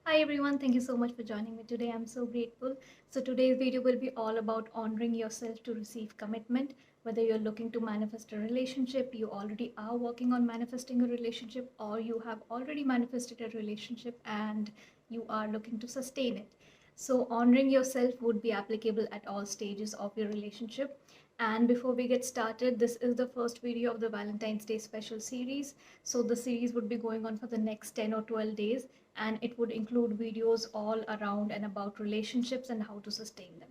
Hi everyone, thank you so much for joining me today. I'm so grateful. So today's video will be all about honoring yourself to receive commitment. Whether you're looking to manifest a relationship, you already are working on manifesting a relationship, or you have already manifested a relationship and you are looking to sustain it. So honoring yourself would be applicable at all stages of your relationship. And before we get started, this is the first video of the Valentine's Day special series. So the series would be going on for the next 10 or 12 days, and it would include videos all around and about relationships and how to sustain them.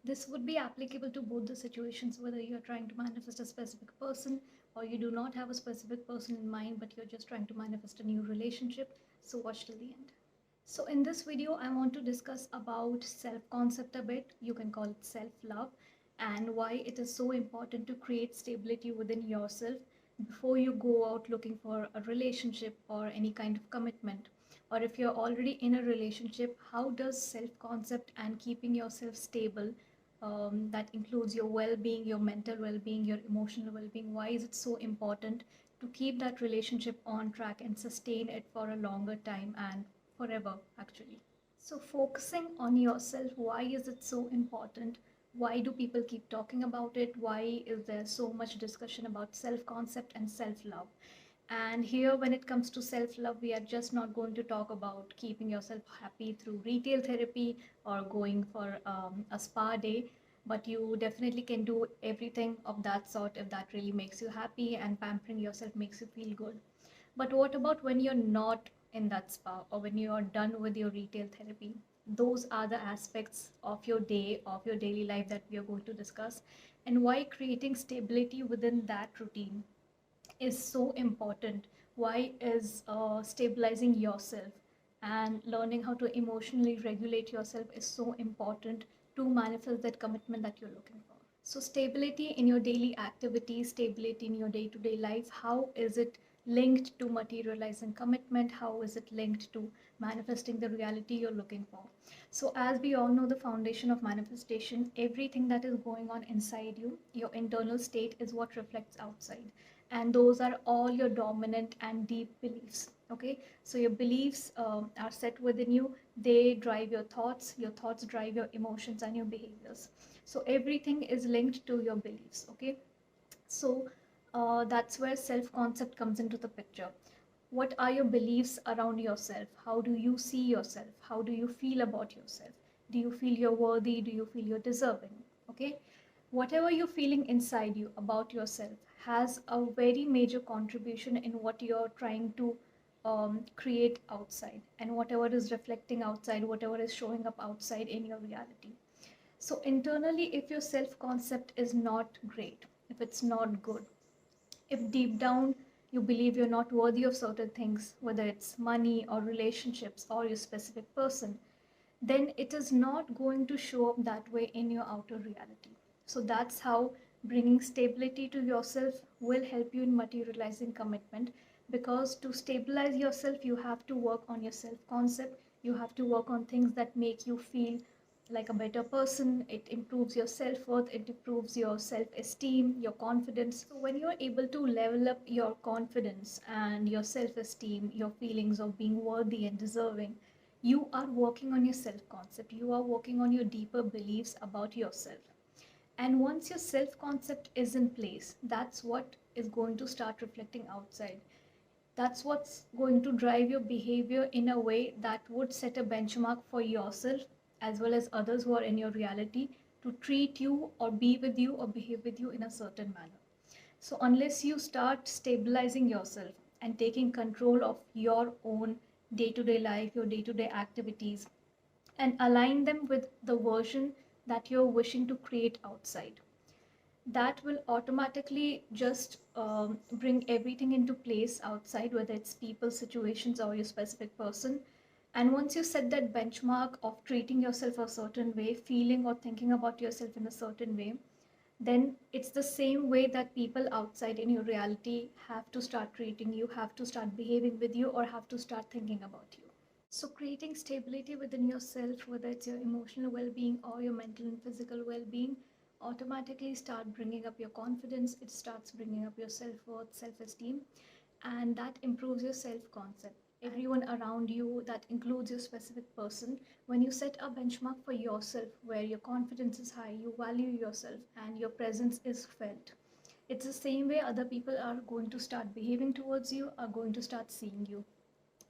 This would be applicable to both the situations, whether you're trying to manifest a specific person or you do not have a specific person in mind, but you're just trying to manifest a new relationship. So watch till the end. So in this video, I want to discuss about self-concept a bit. You can call it self-love, and why it is so important to create stability within yourself before you go out looking for a relationship or any kind of commitment. Or if you're already in a relationship, how does self-concept and keeping yourself stable, that includes your well-being, your mental well-being, your emotional well-being, why is it so important to keep that relationship on track and sustain it for a longer time and forever actually. So focusing on yourself, why is it so important? Why do people keep talking about it? Why is there so much discussion about self-concept and self-love? And here, when it comes to self-love, we are just not going to talk about keeping yourself happy through retail therapy or going for a spa day, but you definitely can do everything of that sort if that really makes you happy and pampering yourself makes you feel good. But what about when you're not in that spa or when you are done with your retail therapy? Those are the aspects of your day, of your daily life that we are going to discuss, and why creating stability within that routine is so important. Why is stabilizing yourself and learning how to emotionally regulate yourself is so important to manifest that commitment that you're looking for. So stability in your daily activities, stability in your day-to-day life, how is it linked to materializing commitment? How is it linked to manifesting the reality you're looking for? So as we all know, the foundation of manifestation, everything that is going on inside you, your internal state is what reflects outside. And those are all your dominant and deep beliefs. Okay, so your beliefs are set within you, they drive your thoughts drive your emotions and your behaviors. So everything is linked to your beliefs. Okay, so that's where self concept comes into the picture. What are your beliefs around yourself? How do you see yourself? How do you feel about yourself? Do you feel you're worthy? Do you feel you're deserving? Okay, whatever you're feeling inside you about yourself has a very major contribution in what you're trying to create outside, and whatever is reflecting outside, whatever is showing up outside in your reality. So internally, if your self concept is not great, if it's not good, if deep down you believe you're not worthy of certain things, whether it's money or relationships or your specific person, then it is not going to show up that way in your outer reality. So that's how bringing stability to yourself will help you in materializing commitment. Because to stabilize yourself, you have to work on your self concept, you have to work on things that make you feel like a better person. It improves your self-worth, it improves your self-esteem, your confidence. So when you're able to level up your confidence and your self-esteem, your feelings of being worthy and deserving, you are working on your self-concept, you are working on your deeper beliefs about yourself. And once your self-concept is in place, that's what is going to start reflecting outside. That's what's going to drive your behavior in a way that would set a benchmark for yourself as well as others who are in your reality to treat you or be with you or behave with you in a certain manner. So, unless you start stabilizing yourself and taking control of your own day to day life, your day to day activities, and align them with the version that you're wishing to create outside, that will automatically just bring everything into place outside, whether it's people, situations, or your specific person. And once you set that benchmark of treating yourself a certain way, feeling or thinking about yourself in a certain way, then it's the same way that people outside in your reality have to start treating you, have to start behaving with you, or have to start thinking about you. So, creating stability within yourself, whether it's your emotional well being or your mental and physical well being, automatically start bringing up your confidence. It starts bringing up your self worth, self esteem, and that improves your self concept. everyone around you, that includes your specific person. When you set a benchmark for yourself where your confidence is high, you value yourself, and your presence is felt, it's the same way other people are going to start behaving towards you, are going to start seeing you.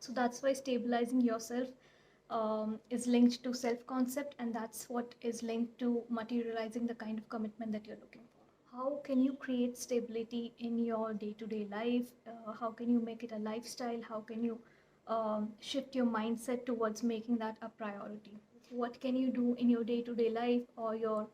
So that's why stabilizing yourself is linked to self concept, and that's what is linked to materializing the kind of commitment that you're looking for. How can you create stability in your day to day life? How can you make it a lifestyle? How can you shift your mindset towards making that a priority? What can you do in your day to day life or your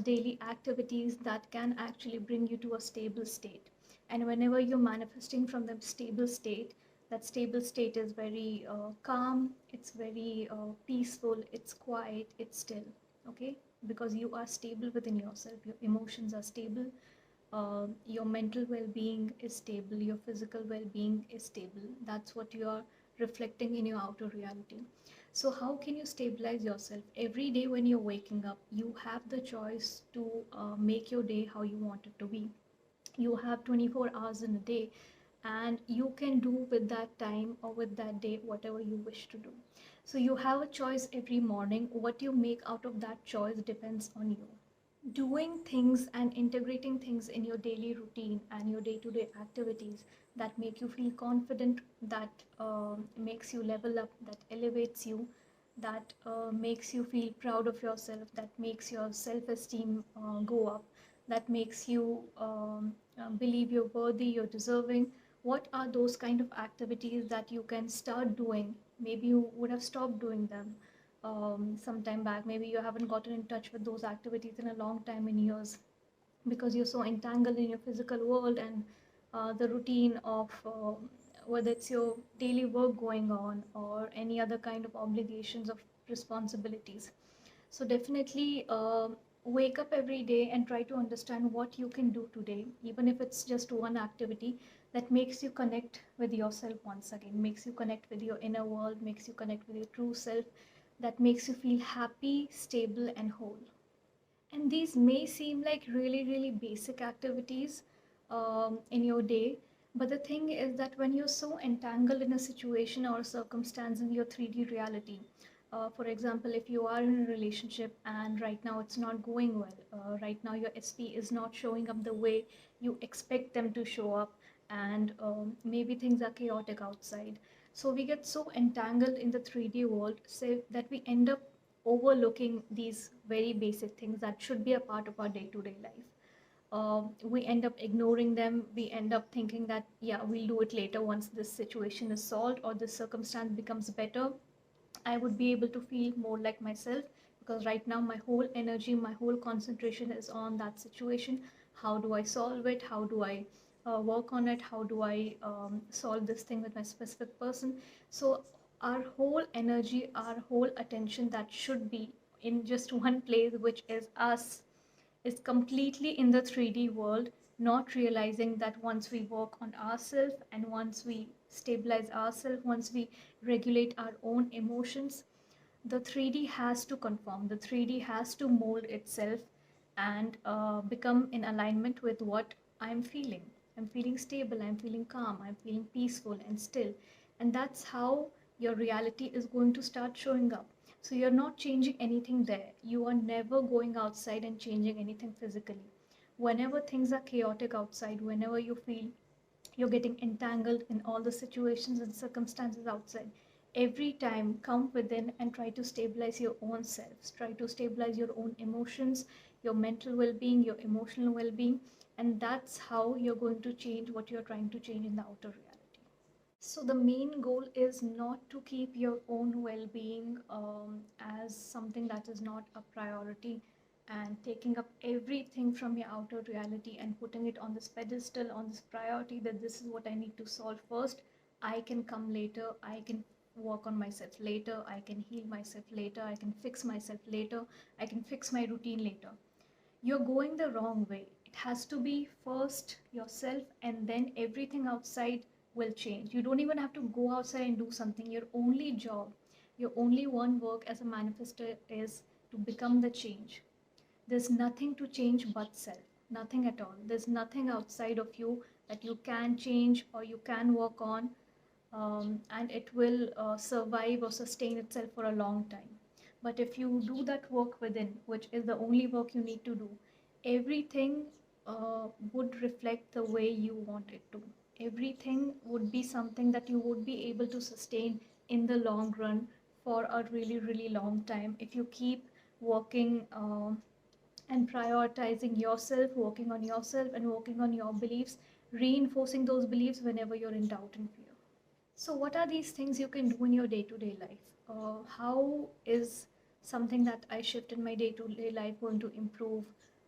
daily activities that can actually bring you to a stable state? And whenever you're manifesting from the stable state, that stable state is very calm, it's very peaceful, it's quiet, it's still. Okay, because you are stable within yourself, your emotions are stable, your mental well-being is stable, your physical well-being is stable. That's what you are reflecting in your outer reality. So how can you stabilize yourself? Every day when you're waking up, you have the choice to make your day how you want it to be. You have 24 hours in a day, and you can do with that time or with that day whatever you wish to do. So you have a choice every morning. What you make out of that choice depends on you. Doing things and integrating things in your daily routine and your day-to-day activities that make you feel confident, that makes you level up, that elevates you, that makes you feel proud of yourself, that makes your self-esteem go up, that makes you believe you're worthy, you're deserving. What are those kind of activities that you can start doing? Maybe you would have stopped doing them some time back. Maybe you haven't gotten in touch with those activities in a long time, in years, because you're so entangled in your physical world and the routine of whether it's your daily work going on or any other kind of obligations of responsibilities. So definitely wake up every day and try to understand what you can do today, even if it's just one activity that makes you connect with yourself once again, makes you connect with your inner world, makes you connect with your true self, that makes you feel happy, stable, and whole. And these may seem like really, really basic activities in your day. But the thing is that when you're so entangled in a situation or a circumstance in your 3D reality, for example, if you are in a relationship and right now it's not going well, right now your SP is not showing up the way you expect them to show up, and maybe things are chaotic outside. So we get so entangled in the 3D world, say, that we end up overlooking these very basic things that should be a part of our day-to-day life. We end up ignoring them. We end up thinking that, yeah, we'll do it later once this situation is solved or this circumstance becomes better. I would be able to feel more like myself, because right now my whole energy, my whole concentration is on that situation. How do I solve it? How do I work on it? How do I solve this thing with my specific person? So our whole energy, our whole attention that should be in just one place, which is us, is completely in the 3D world, not realizing that once we work on ourselves and once we stabilize ourselves, once we regulate our own emotions, the 3D has to conform, the 3D has to mold itself and become in alignment with what I'm feeling. I'm feeling stable, I'm feeling calm, I'm feeling peaceful and still. And that's how your reality is going to start showing up. So you're not changing anything there. You are never going outside and changing anything physically. Whenever things are chaotic outside, whenever you feel you're getting entangled in all the situations and circumstances outside, every time come within and try to stabilize your own selves, try to stabilize your own emotions, your mental well-being, your emotional well-being, and that's how you're going to change what you're trying to change in the outer reality. So the main goal is not to keep your own well-being as something that is not a priority and taking up everything from your outer reality and putting it on this pedestal, on this priority, that this is what I need to solve first. I can come later. I can work on myself later. I can heal myself later. I can fix myself later. I can fix my routine later. You're going the wrong way. It has to be first yourself, and then everything outside will change. You don't even have to go outside and do something. Your only job, your only one work as a manifester is to become the change. There's nothing to change but self. Nothing at all. There's nothing outside of you that you can change or you can work on. and it will survive or sustain itself for a long time. But if you do that work within, which is the only work you need to do, everything would reflect the way you want it to. Everything would be something that you would be able to sustain in the long run for a really, really long time if you keep working and prioritizing yourself, working on yourself, and working on your beliefs, reinforcing those beliefs whenever you're in doubt and fear. So, what are these things you can do in your day to day life? How is something that I shift in my day to day life going to improve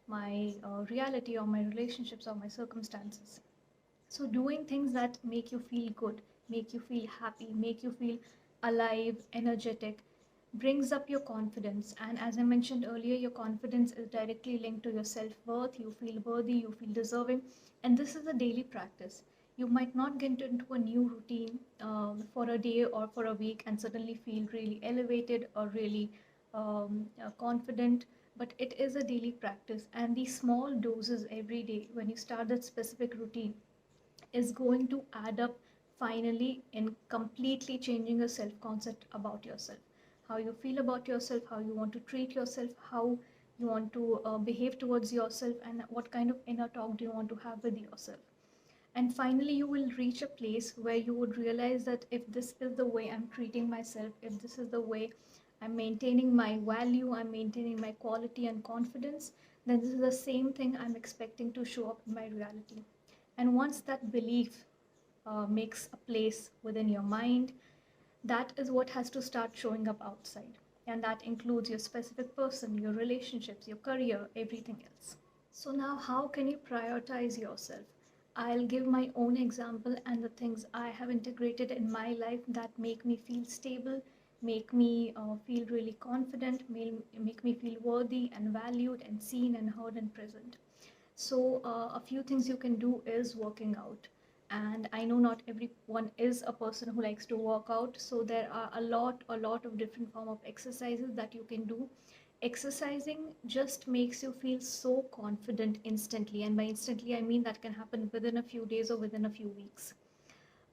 my reality or my relationships or my circumstances? So, doing things that make you feel good, make you feel happy, make you feel alive, energetic, brings up your confidence. And as I mentioned earlier, your confidence is directly linked to your self worth. You feel worthy, you feel deserving. And this is a daily practice. You might not get into a new routine for a day or for a week and suddenly feel really elevated or really confident, but it is a daily practice. And these small doses every day, when you start that specific routine, is going to add up finally in completely changing your self concept about yourself. How you feel about yourself, how you want to treat yourself, how you want to behave towards yourself, and what kind of inner talk do you want to have with yourself. And finally, you will reach a place where you would realize that if this is the way I'm treating myself, if this is the way I'm maintaining my value, I'm maintaining my quality and confidence, then this is the same thing I'm expecting to show up in my reality. And once that belief makes a place within your mind, that is what has to start showing up outside. And that includes your specific person, your relationships, your career, everything else. So, now how can you prioritize yourself? I'll give my own example and the things I have integrated in my life that make me feel stable, make me feel really confident, make me feel worthy and valued and seen and heard and present. So a few things you can do is working out. And I know not everyone is a person who likes to work out. So there are a lot of different form of exercises that you can do. Exercising just makes you feel so confident instantly. And by instantly, I mean that can happen within a few days or within a few weeks.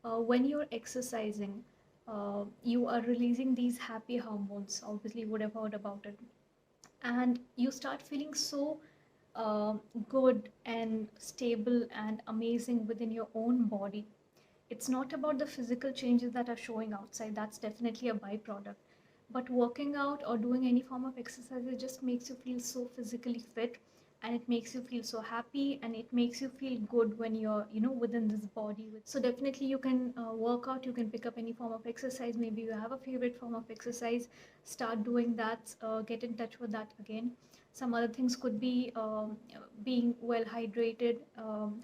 When you're exercising, you are releasing these happy hormones. Obviously, you would have heard about it, and you start feeling so uh, good and stable and amazing within your own body. It's not about the physical changes that are showing outside, that's definitely a byproduct. But working out or doing any form of exercise, it just makes you feel so physically fit, and it makes you feel so happy, and it makes you feel good when you're within this body. So definitely you can work out, you can pick up any form of exercise. Maybe you have a favorite form of exercise, start doing that, get in touch with that again. Some other things could be being well hydrated,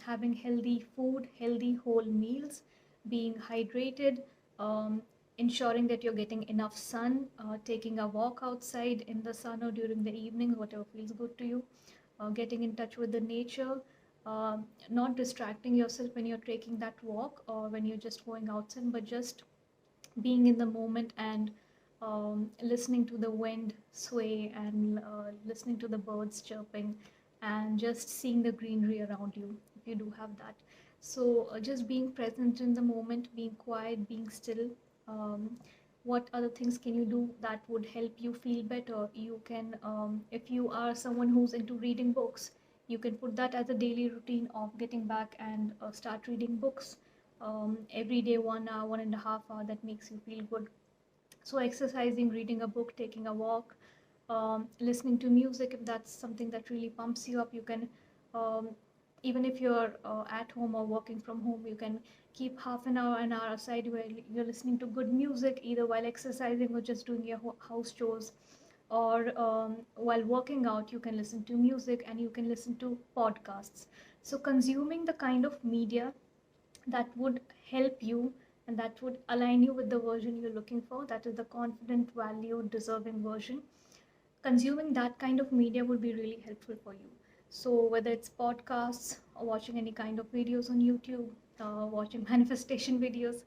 having healthy food, healthy whole meals, being hydrated, um, ensuring that you're getting enough sun, taking a walk outside in the sun or during the evening, whatever feels good to you, getting in touch with the nature, not distracting yourself when you're taking that walk or when you're just going outside, but just being in the moment and listening to the wind sway and listening to the birds chirping and just seeing the greenery around you if you do have that. So just being present in the moment, being quiet, being still. What other things can you do that would help you feel better? You can, if you are someone who's into reading books, you can put that as a daily routine of getting back and start reading books every day, 1 hour, 1.5 hour, that makes you feel good. So exercising, reading a book, taking a walk, listening to music, if that's something that really pumps you up, you can, um, even if you're at home or working from home, you can keep half an hour aside where you're listening to good music, either while exercising or just doing your house chores, or while working out, you can listen to music and you can listen to podcasts. So consuming the kind of media that would help you and that would align you with the version you're looking for, that is the confident, valued, deserving version. Consuming that kind of media would be really helpful for you. So whether it's podcasts or watching any kind of videos on YouTube, watching manifestation videos,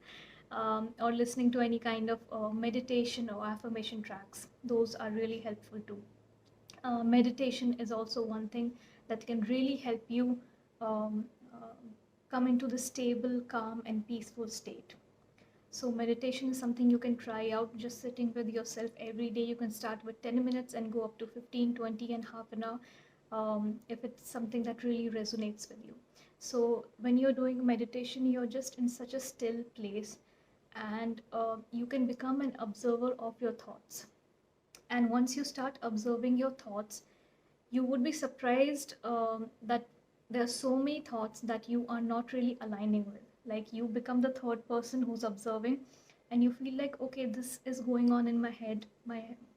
or listening to any kind of meditation or affirmation tracks, those are really helpful too. Meditation is also one thing that can really help you um, uh, come into the stable, calm, and peaceful state. So meditation is something you can try out, just sitting with yourself every day. You can start with 10 minutes and go up to 15, 20, and half an hour, if it's something that really resonates with you. So when you're doing meditation, you're just in such a still place, and you can become an observer of your thoughts. And once you start observing your thoughts, you would be surprised that there are so many thoughts that you are not really aligning with. Like, you become the third person who's observing, and you feel like, okay, this is going on in my head.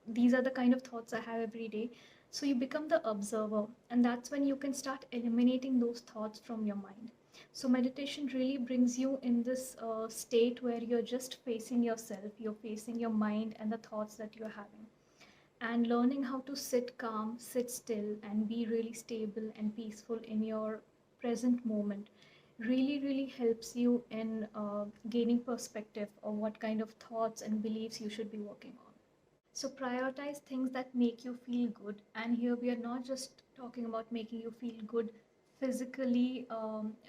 These are the kind of thoughts I have every day. So you become the observer, and that's when you can start eliminating those thoughts from your mind. So meditation really brings you in this state where you're just facing yourself, you're facing your mind and the thoughts that you're having, and learning how to sit calm, sit still, and be really stable and peaceful in your present moment really, really helps you in gaining perspective of what kind of thoughts and beliefs you should be working on. So prioritize things that make you feel good. And here we are not just talking about making you feel good physically.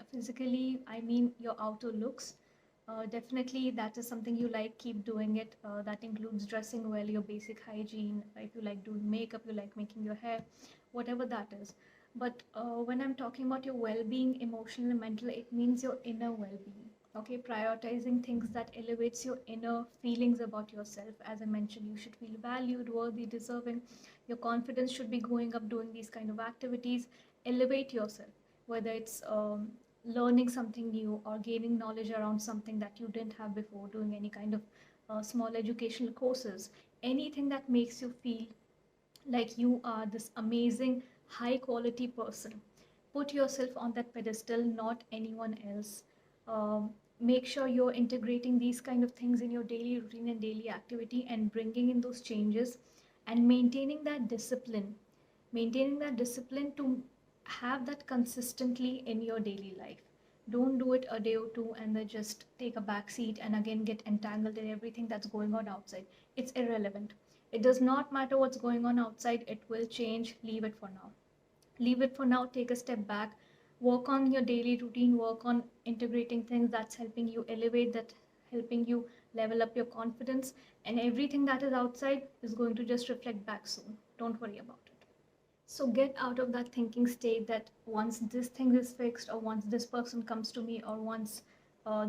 Physically, I mean your outer looks. Definitely, that is something you like, keep doing it. That includes dressing well, your basic hygiene. If you like doing makeup, you like making your hair, whatever that is. But when I'm talking about your well being, emotional and mental, it means your inner well being. Okay, prioritizing things that elevates your inner feelings about yourself. As I mentioned, you should feel valued, worthy, deserving. Your confidence should be going up doing these kind of activities. Elevate yourself, whether it's learning something new or gaining knowledge around something that you didn't have before, doing any kind of small educational courses, anything that makes you feel like you are this amazing, high quality person. Put yourself on that pedestal, not anyone else. Make sure you're integrating these kind of things in your daily routine and daily activity and bringing in those changes and maintaining that discipline to have that consistently in your daily life. Don't do it a day or two and then just take a back seat and again get entangled in everything that's going on outside. It's irrelevant. It does not matter what's going on outside, it will change. Leave it for now. Leave it for now, take a step back, work on your daily routine, work on integrating things that's helping you elevate, that helping you level up your confidence, and everything that is outside is going to just reflect back soon. Don't worry about it. So get out of that thinking state that once this thing is fixed, or once this person comes to me, or once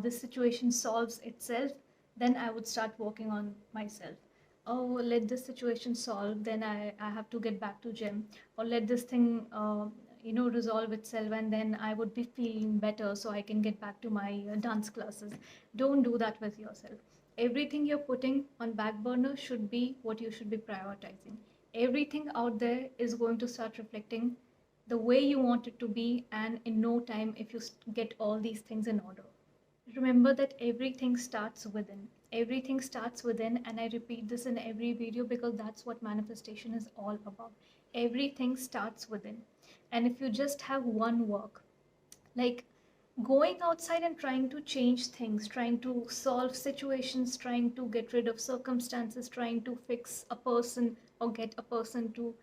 this situation solves itself, then I would start working on myself. Oh, let this situation solve, then I have to get back to gym, or let this thing resolve itself, and then I would be feeling better so I can get back to my dance classes. Don't do that with yourself. Everything you're putting on back burner should be what you should be prioritizing. Everything out there is going to start reflecting the way you want it to be, and in no time, if you get all these things in order. Remember that everything starts within. Everything starts within, and I repeat this in every video because that's what manifestation is all about. Everything starts within. And if you just have one work, like going outside and trying to change things, trying to solve situations, trying to get rid of circumstances, trying to fix a person or get a person to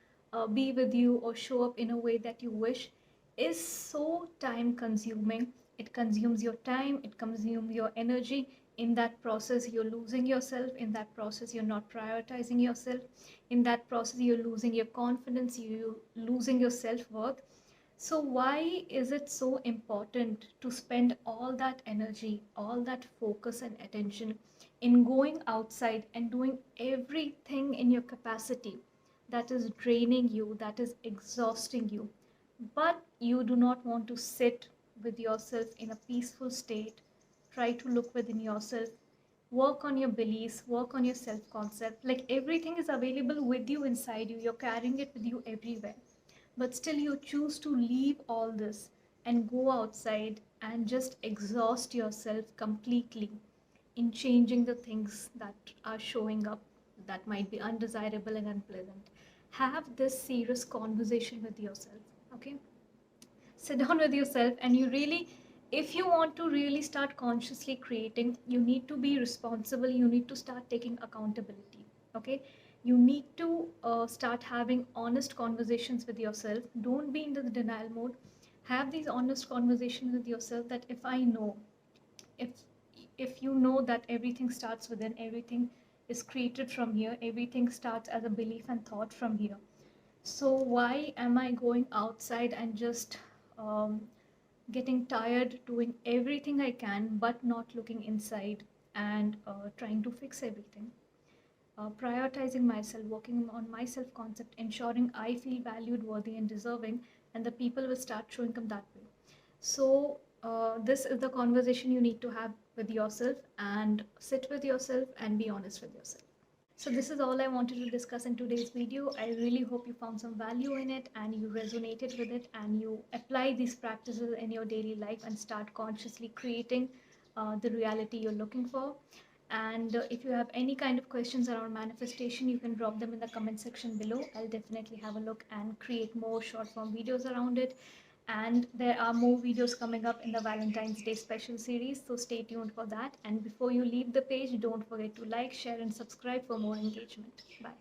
be with you or show up in a way that you wish, is so time consuming. It consumes your time, it consumes your energy. In that process, you're losing yourself. In that process, you're not prioritizing yourself. In that process, you're losing your confidence, you're losing your self worth. So, why is it so important to spend all that energy, all that focus and attention in going outside and doing everything in your capacity that is draining you, that is exhausting you, but you do not want to sit with yourself in a peaceful state? Try to look within yourself, work on your beliefs, work on your self concept. Like, everything is available with you inside you, you're carrying it with you everywhere, but still you choose to leave all this and go outside and just exhaust yourself completely in changing the things that are showing up that might be undesirable and unpleasant. Have this serious conversation with yourself, okay? Sit down with yourself, and you really, if you want to really start consciously creating, you need to be responsible, you need to start taking accountability. Okay, you need to start having honest conversations with yourself. Don't be in the denial mode. Have these honest conversations with yourself that if I know, if if you know that everything starts within, everything is created from here, everything starts as a belief and thought from here. So why am I going outside and just getting tired doing everything I can, but not looking inside and trying to fix everything? Prioritizing myself, working on my self concept, ensuring I feel valued, worthy, and deserving, and the people will start showing up that way. So, this is the conversation you need to have with yourself, and sit with yourself and be honest with yourself. So this is all I wanted to discuss in today's video. I really hope you found some value in it and you resonated with it and you apply these practices in your daily life and start consciously creating the reality you're looking for. And if you have any kind of questions around manifestation, you can drop them in the comment section below. I'll definitely have a look and create more short form videos around it. And there are more videos coming up in the Valentine's Day special series, so stay tuned for that. And before you leave the page, don't forget to like, share, and subscribe for more engagement. Bye.